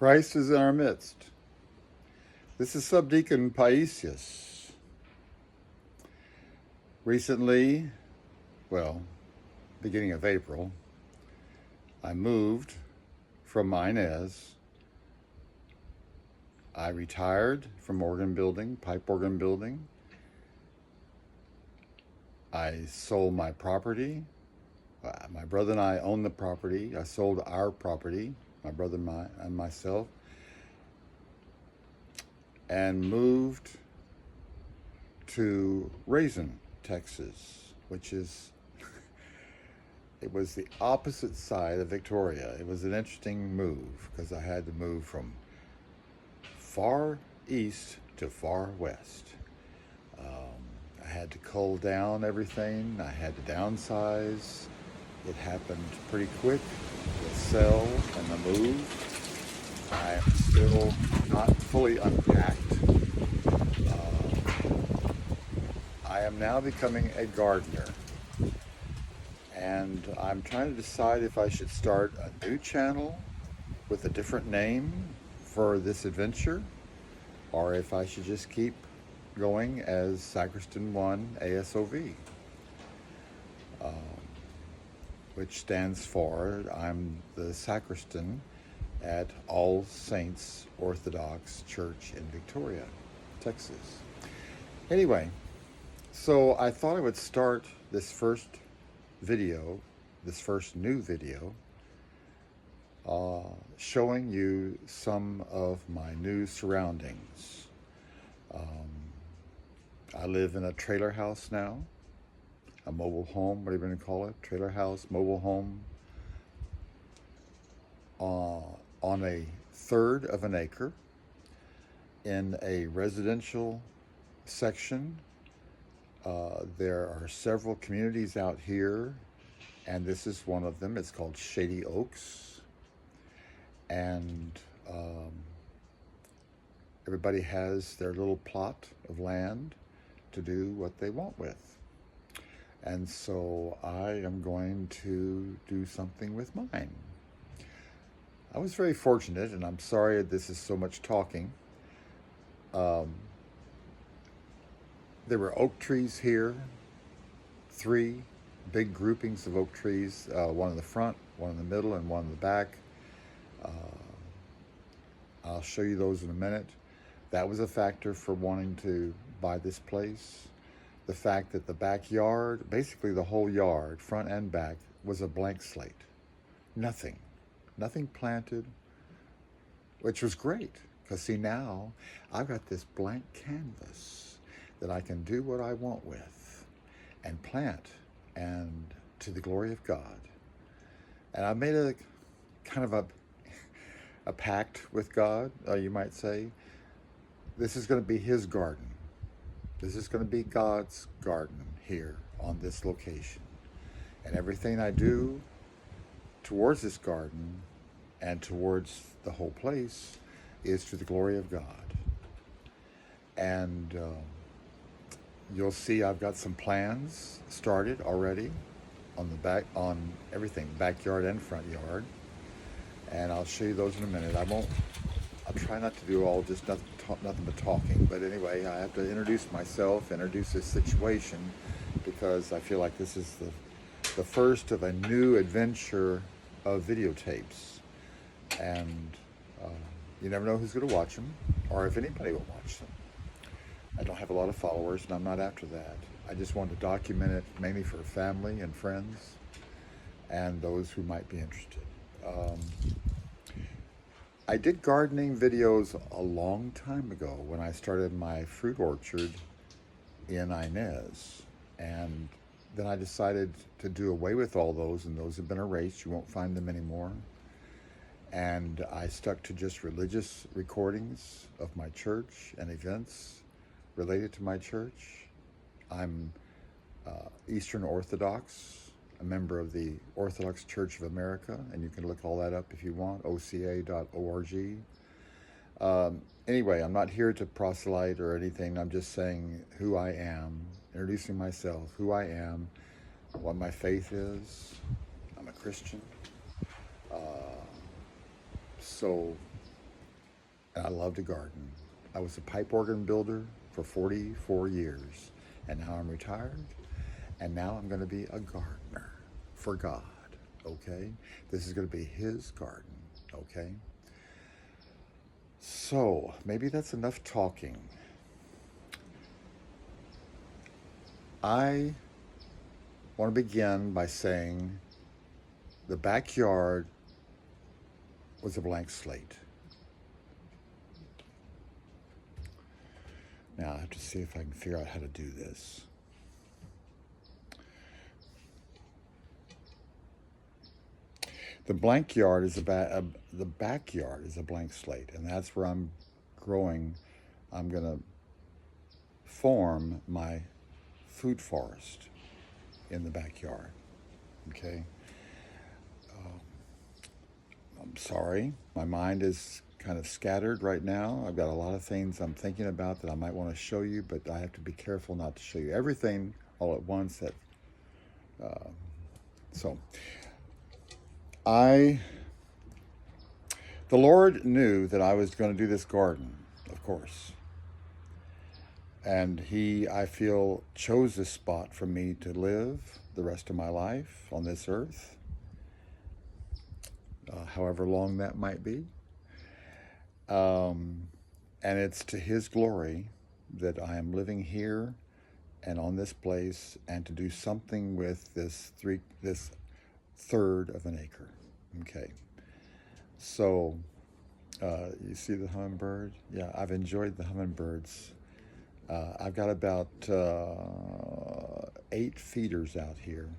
Christ is in our midst. This is Subdeacon Paisius. Recently, well, beginning of April, I moved from Inez. I retired from organ building, pipe organ building. I sold my property. My brother and I own the property. I sold our property, my brother and myself, and moved to Raisin, Texas, which is, it was the opposite side of Victoria. It was an interesting move because I had to move from far east to far west. I had to cull down everything. I had to downsize. It happened pretty quick, the sell and the move. I am still not fully unpacked. I am now becoming a gardener. And I'm trying to decide if I should start a new channel with a different name for this adventure, or if I should just keep going as Sacristan 1 ASOV, which stands for I'm the sacristan at All Saints Orthodox Church in Victoria, Texas. Anyway, so I thought I would start this first new video, showing you some of my new surroundings. I live in a trailer house now, a mobile home, whatever you want to call it, trailer house, mobile home, on a third of an acre in a residential section. There are several communities out here, and this is one of them. It's called Shady Oaks, and everybody has their little plot of land to do what they want with. And so I am going to do something with mine. I was very fortunate, and I'm sorry this is so much talking. There were oak trees here, 3 big groupings of oak trees, one in the front, one in the middle, and one in the back. I'll show you those in a minute. That was a factor for wanting to buy this place. The fact that the backyard, basically the whole yard, front and back, was a blank slate. Nothing planted, which was great. Because see, now I've got this blank canvas that I can do what I want with and plant, and to the glory of God. And I made a kind of a pact with God, you might say. This is going to be His garden. This is going to be God's garden here on this location. And everything I do towards this garden and towards the whole place is to the glory of God. And you'll see I've got some plans started already on everything, backyard and front yard. And I'll show you those in a minute. I'll try not to do all just nothing but talking, but anyway, I have to introduce myself, introduce this situation, because I feel like this is the first of a new adventure of videotapes. And you never know who's going to watch them, or if anybody will watch them. I don't have a lot of followers, and I'm not after that. I just want to document it mainly for family and friends and those who might be interested. I did gardening videos a long time ago when I started my fruit orchard in Inez, and then I decided to do away with all those, and those have been erased. You won't find them anymore. And I stuck to just religious recordings of my church and events related to my church. I'm Eastern Orthodox, a member of the Orthodox Church of America, and you can look all that up if you want, oca.org. Anyway, I'm not here to proselyte or anything. I'm just saying who I am, introducing myself, who I am, what my faith is. I'm a Christian. So and I love to garden. I was a pipe organ builder for 44 years, and now I'm retired, and now I'm going to be a gardener for God, okay? This is going to be His garden, okay? So, maybe that's enough talking. I want to begin by saying the backyard was a blank slate. Now I have to see if I can figure out how to do this. The blank yard is the backyard is a blank slate, and that's where I'm growing. I'm gonna form my food forest in the backyard. Okay. I'm sorry, my mind is kind of scattered right now. I've got a lot of things I'm thinking about that I might want to show you, but I have to be careful not to show you everything all at once. So I, the Lord knew that I was going to do this garden, of course, and He, I feel, chose this spot for me to live the rest of my life on this earth, however long that might be. And it's to His glory that I am living here and on this place, and to do something with this third of an acre. Okay. So, you see the hummingbird? Yeah, I've enjoyed the hummingbirds. I've got about 8 feeders out here.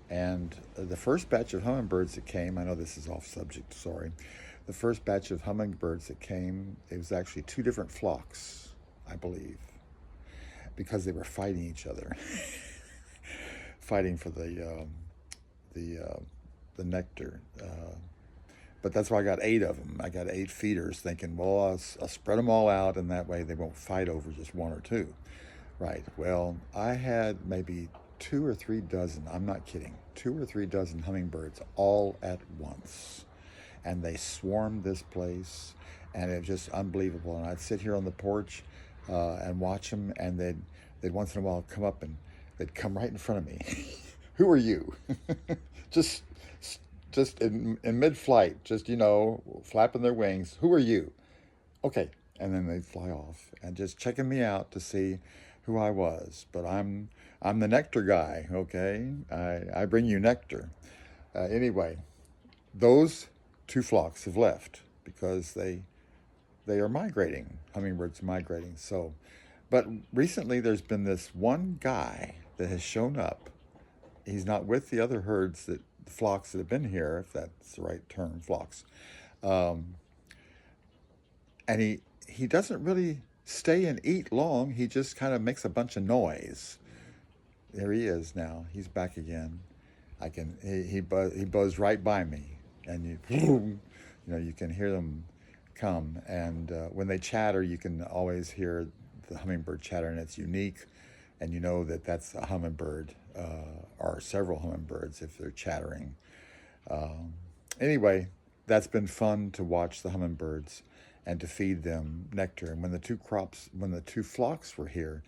And the first batch of hummingbirds that came, I know this is off subject, sorry. The first batch of hummingbirds that came, it was actually 2 different flocks, I believe, because they were fighting each other, fighting for the nectar. But that's why I got 8 of them. I got 8 feeders, thinking, well, I'll spread them all out, and that way they won't fight over just 1 or 2. Right. Well, I had maybe 2 or 3 dozen, I'm not kidding, 2 or 3 dozen hummingbirds all at once. And they swarmed this place, and it was just unbelievable. And I'd sit here on the porch and watch them, and they'd once in a while come up, and they'd come right in front of me. Who are you? just in mid-flight, just, flapping their wings. Who are you? Okay. And then they'd fly off and just checking me out to see who I was. But I'm the nectar guy, okay? I bring you nectar. Anyway, those 2 flocks have left because they are migrating. Hummingbirds are migrating. So, but recently there's been this one guy that has shown up. He's not with the other herds, the flocks that have been here, if that's the right term, flocks. And he doesn't really stay and eat long. He just kind of makes a bunch of noise. There he is now. He's back again. He buzzed right by me, and you can hear them come. And when they chatter, you can always hear the hummingbird chatter, and it's unique, and you know that that's a hummingbird or several hummingbirds if they're chattering. Anyway, that's been fun to watch the hummingbirds and to feed them nectar. And when the 2 flocks were here,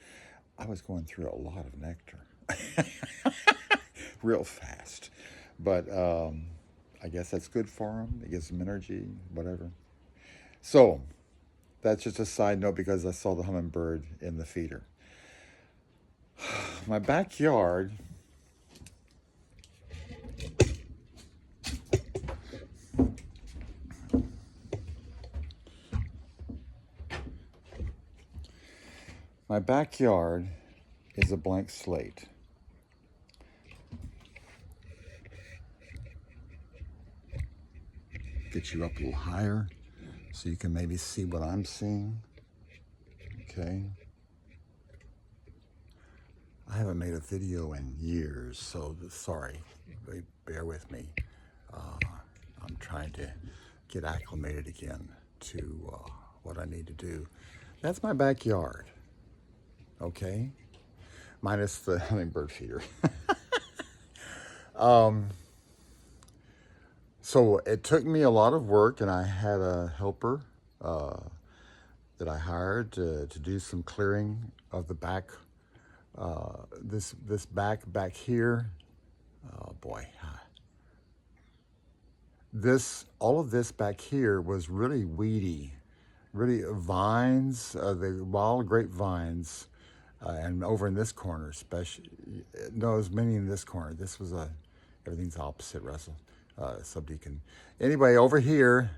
I was going through a lot of nectar. Real fast. But I guess that's good for them. It gives them energy, whatever. So that's just a side note because I saw the hummingbird in the feeder. My backyard is a blank slate. Get you up a little higher so you can maybe see what I'm seeing. Okay. I haven't made a video in years, so sorry. Bear with me. I'm trying to get acclimated again to what I need to do. That's my backyard. Okay, minus the hummingbird feeder. So it took me a lot of work, and I had a helper that I hired to do some clearing of the back. This back here. Oh boy. All of this back here was really weedy, really vines, the wild grapevines, and over in this corner, especially. No, there's many in this corner. This was everything's opposite, Russell, subdeacon. Anyway, over here,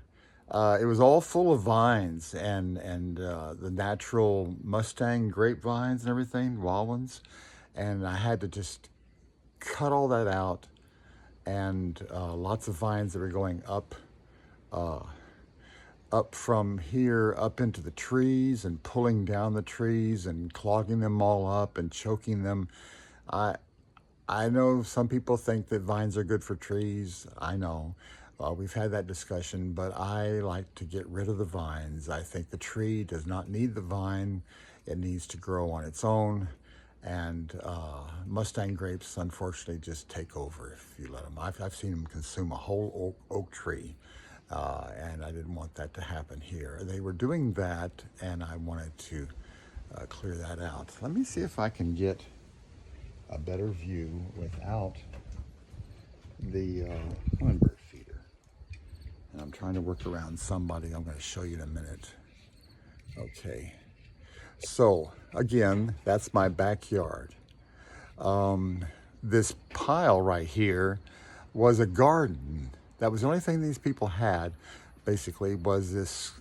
it was all full of vines and the natural Mustang grapevines and everything, wild ones, and I had to just cut all that out, and lots of vines that were going up from here up into the trees and pulling down the trees and clogging them all up and choking them. I know some people think that vines are good for trees. I know. We've had that discussion, but I like to get rid of the vines. I think the tree does not need the vine. It needs to grow on its own. And Mustang grapes, unfortunately, just take over if you let them. I've seen them consume a whole oak tree, and I didn't want that to happen here. They were doing that, and I wanted to clear that out. Let me see if I can get a better view without the hummingbird feeder. And I'm trying to work around somebody. I'm going to show you in a minute. Okay. So, again, that's my backyard. This pile right here was a garden. That was the only thing these people had, basically, was this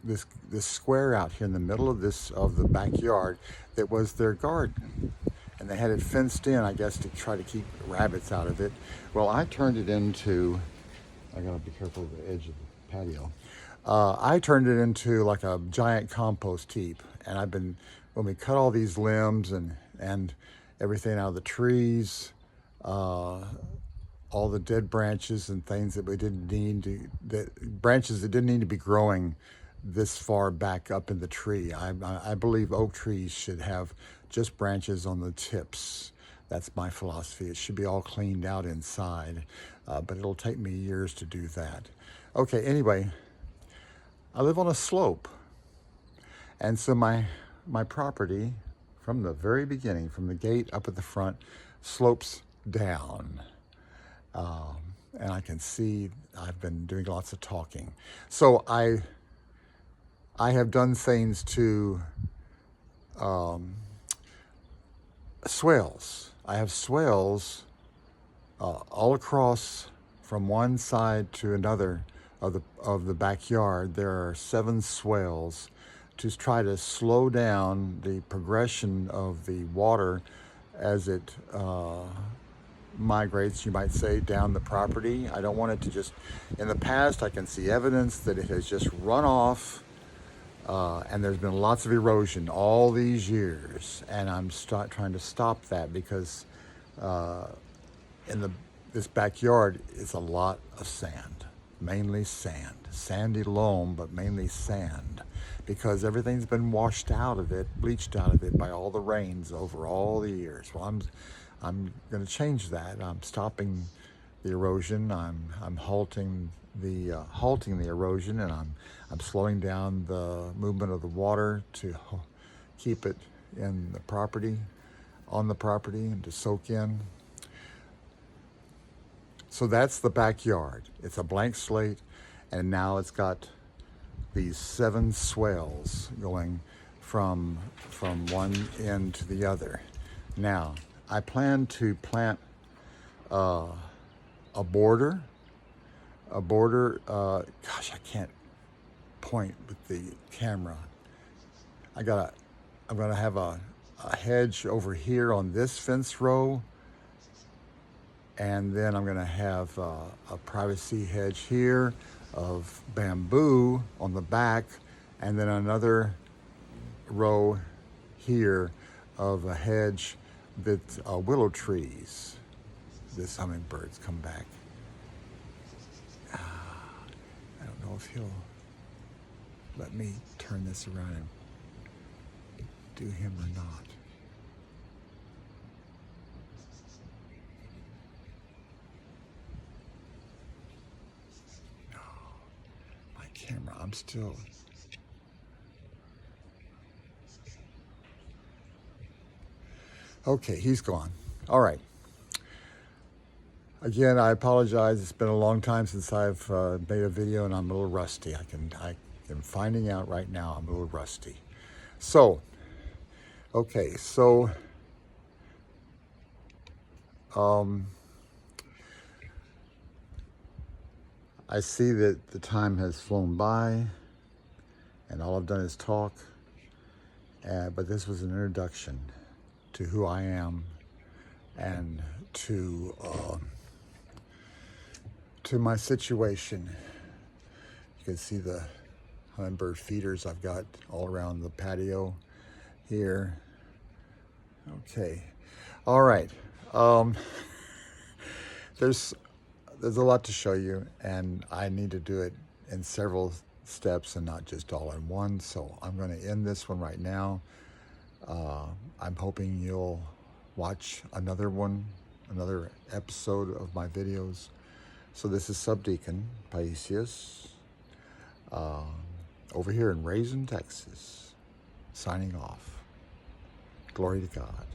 square out here in the middle of the backyard that was their garden. And they had it fenced in, I guess, to try to keep rabbits out of it. Well, I turned it into, I gotta be careful of the edge of the patio. I turned it into like a giant compost heap. And when we cut all these limbs and everything out of the trees, all the dead branches and things that we didn't need branches that didn't need to be growing this far back up in the tree. I believe oak trees should have just branches on the tips. That's my philosophy. It should be all cleaned out inside, but it'll take me years to do that. Okay, anyway, I live on a slope, and so my property, from the very beginning, from the gate up at the front, slopes down. And I can see I've been doing lots of talking. So I have done things to swales. I have swales all across from one side to another of the backyard. There are 7 swales to try to slow down the progression of the water as it migrates, you might say, down the property. I don't want it to just, in the past, I can see evidence that it has just run off, and there's been lots of erosion all these years, and I'm trying to stop that because this backyard is a lot of sand, mainly sand, sandy loam, but mainly sand, because everything's been washed out of it, bleached out of it by all the rains over all the years. Well, I'm going to change that. I'm stopping the erosion. I'm halting the erosion, and I'm slowing down the movement of the water to keep it in the property, on the property, and to soak in. So that's the backyard. It's a blank slate, and now it's got these 7 swales going from one end to the other. Now, I plan to plant a border. Gosh, I can't point with the camera. I'm gonna have a hedge over here on this fence row, and then I'm gonna have a privacy hedge here of bamboo on the back, and then another row here of a hedge that's willow trees. This hummingbirds come back. I don't know if he'll let me turn this around and do him or not. No, my camera, I'm still. Okay, he's gone. All right. Again, I apologize. It's been a long time since I've made a video, and I'm a little rusty. I'm finding out right now I'm a little rusty. So, okay, so I see that the time has flown by, and all I've done is talk. But this was an introduction to who I am and to my situation. You can see the hummingbird feeders I've got all around the patio here. Okay, all right. There's a lot to show you, and I need to do it in several steps and not just all in one. So I'm going to end this one right now. I'm hoping you'll watch another episode of my videos. So this is Subdeacon Paisius over here in Raisin, Texas, signing off. Glory to God.